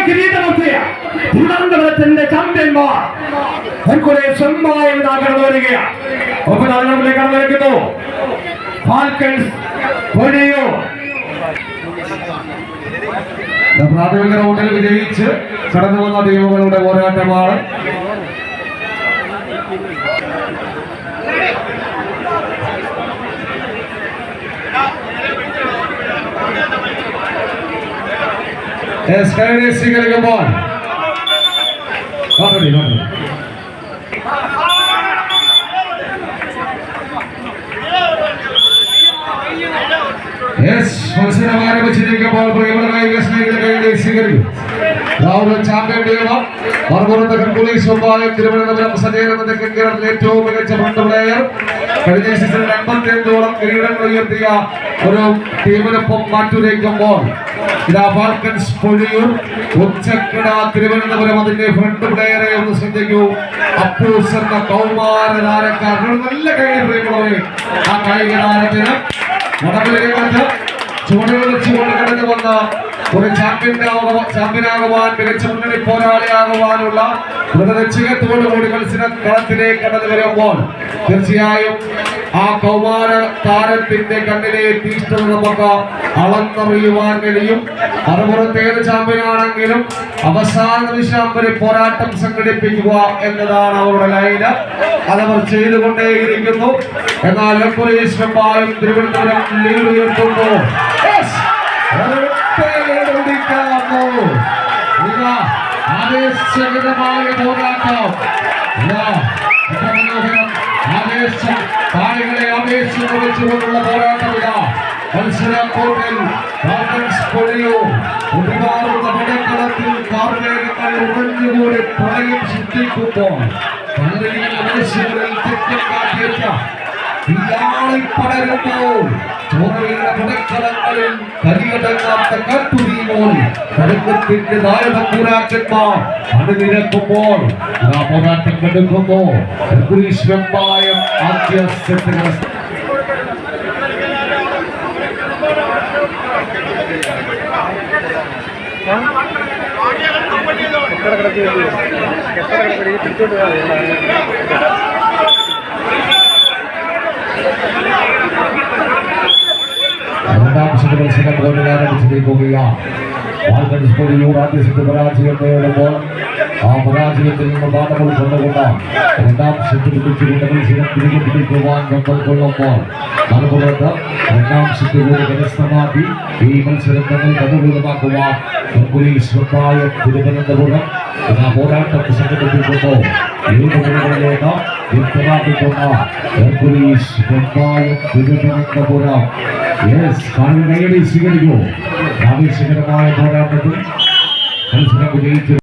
കിരീടമൊക്കെയ തിരുവനന്തപുരത്തിന്റെ ചാമ്പ്യന്മാർ Hercules Vembayam കടന്നു വരികയാണ്. ഒപ്പം അതിനെ കടന്നു വയ്ക്കുന്നു ഫാൽക്കൺസ് പൊഴിയൂർ. പ്രാഥമിക റൗണ്ടിൽ വിജയിച്ച് കടന്നു വന്ന ടീമുകളുടെ പോരാട്ടമാണ്. സ്വീകരിക്കുമ്പോൾ മത്സരം ആരംഭിച്ചിരിക്കുമ്പോൾ സ്വീകരിക്കും ചാമ്പ്യൻ ടീം മറുപുറത്ത് ഹെർക്കുലീസ് വെമ്പായം തിരുവനന്തപുരം സജീവ കേരളത്തിലെ ഏറ്റവും മികച്ച ഫ്രണ്ട് പ്ലെയർ. കഴിഞ്ഞ സീസണിൽ 85ഓളം കിരീടങ്ങൾ ഉയർത്തിയ ഒരു ടീമിനൊപ്പം മാറ്റുരയ്ക്കുമ്പോൾ ഇതാ ഫാൽക്കൺസ് പൊഴിയൂർ ഉച്ചക്കിട തിരുവനന്തപുരം. അതിന്റെ ഫ്രണ്ട് പ്ലെയറെ ഒന്ന് ശ്രദ്ധിക്കൂ. അപ്പൂസ് എന്ന കൗമാര താരക്കാരനോട് നല്ല കായിക പ്രേമികളെ ആ കായിക താരത്തിന് വടംവലിക്കകത്ത് ചുവടുകൾ വെച്ചുകൊണ്ട് കടന്നു വന്ന ഒരു ചാമ്പ്യനാകുവാൻ മികച്ച മുന്നണി പോരാളിയാകുവാനുള്ള ദൃഢനിശ്ചയത്തോടുകൂടി മത്സര കളത്തിലേക്ക് കടന്നു വരുമ്പോൾ തീർച്ചയായും ആ കൗമാര താരത്തിന്റെ കണ്ണിലെ തീഷ്ണത നമുക്ക് അളന്നറിയുവാൻ കഴിയും. മറുപുറത്തേത് ചാമ്പ്യനാണെങ്കിലും അവസാന നിമിഷം വരെ പോരാട്ടം സംഘടിപ്പിക്കുക എന്നതാണ് അവരുടെ ലൈന്. അതവർ ചെയ്തുകൊണ്ടേയിരിക്കുന്നു. എന്നാൽ ഹെർക്കുലീസ് വെമ്പായം തിരുവനന്തപുരം ലീഡ് ഉയർത്തുന്നു. ആവേശകരമായ പോരാട്ടം. ആവേശം താരങ്ങളെ ആവേശം വെച്ചുകൊണ്ടുള്ള പോരാട്ടം. മത്സരക്കോട്ടിൽ ഒരുപാടുള്ള പടക്കളത്തിൽ കാർമേഘങ്ങൾ ഉടഞ്ഞുകൂടി പ്രളയം സൃഷ്ടിക്കുമ്പോൾ മനുഷ്യരിൽ തെറ്റം കാട്ടിയേറ്റ പടരുമ്പോൾ ചോരയുടെ പടക്കളങ്ങളിൽ കരിയടങ്ങാത്ത കാട്ടുതീമോൽ കടുക്കത്തിന്റെ നായകപൂരാക്കന്മാർ അണിനിരക്കുമ്പോൾ ആ പോരാട്ടം കടുക്കുമ്പോൾ ഹെർക്കുലീസ് വെമ്പായം ആദ്യ സെറ്റ് രണ്ടാം സെറ്റ് മത്സരം പോരാടിച്ചിരിക്കുകയാണ്. ഫാൽക്കൺസ് പൊഴിയൂർ ആദ്യ സെറ്റ് പരാജയം നേരിടുമ്പോൾ ആ പരാജയത്തിൽ നിന്ന് പാഠങ്ങൾ കൊണ്ടുകൊണ്ട് രണ്ടാം സെറ്റ് പിടിച്ചുകൊണ്ട് മത്സരം തിരികെ പിടിക്കുവാൻ നമ്മൾ കൊള്ളുമ്പോൾ മറുപുറത്ത് രണ്ടാം സെറ്റ് കൂടി കരസ്ഥമാക്കി ഈ മത്സരം തമ്മിൽ അനുകൂലമാക്കുവാൻ ഹെർക്കുലീസ് വെമ്പായം തിരുവനന്തപുരം പോരാട്ടം സംഘടിപ്പിക്കുമ്പോൾ 7 മുന്നണികളിലേക്ക് വ്യക്തമാക്കിക്കൊണ്ട ഹെർക്കുലീസ് വെമ്പായം തിരുവനന്തപുരം സ്വീകരിക്കൂ. ആവേശകരമായ പോരാട്ടത്തിൽ മത്സരം വിജയിച്ചു.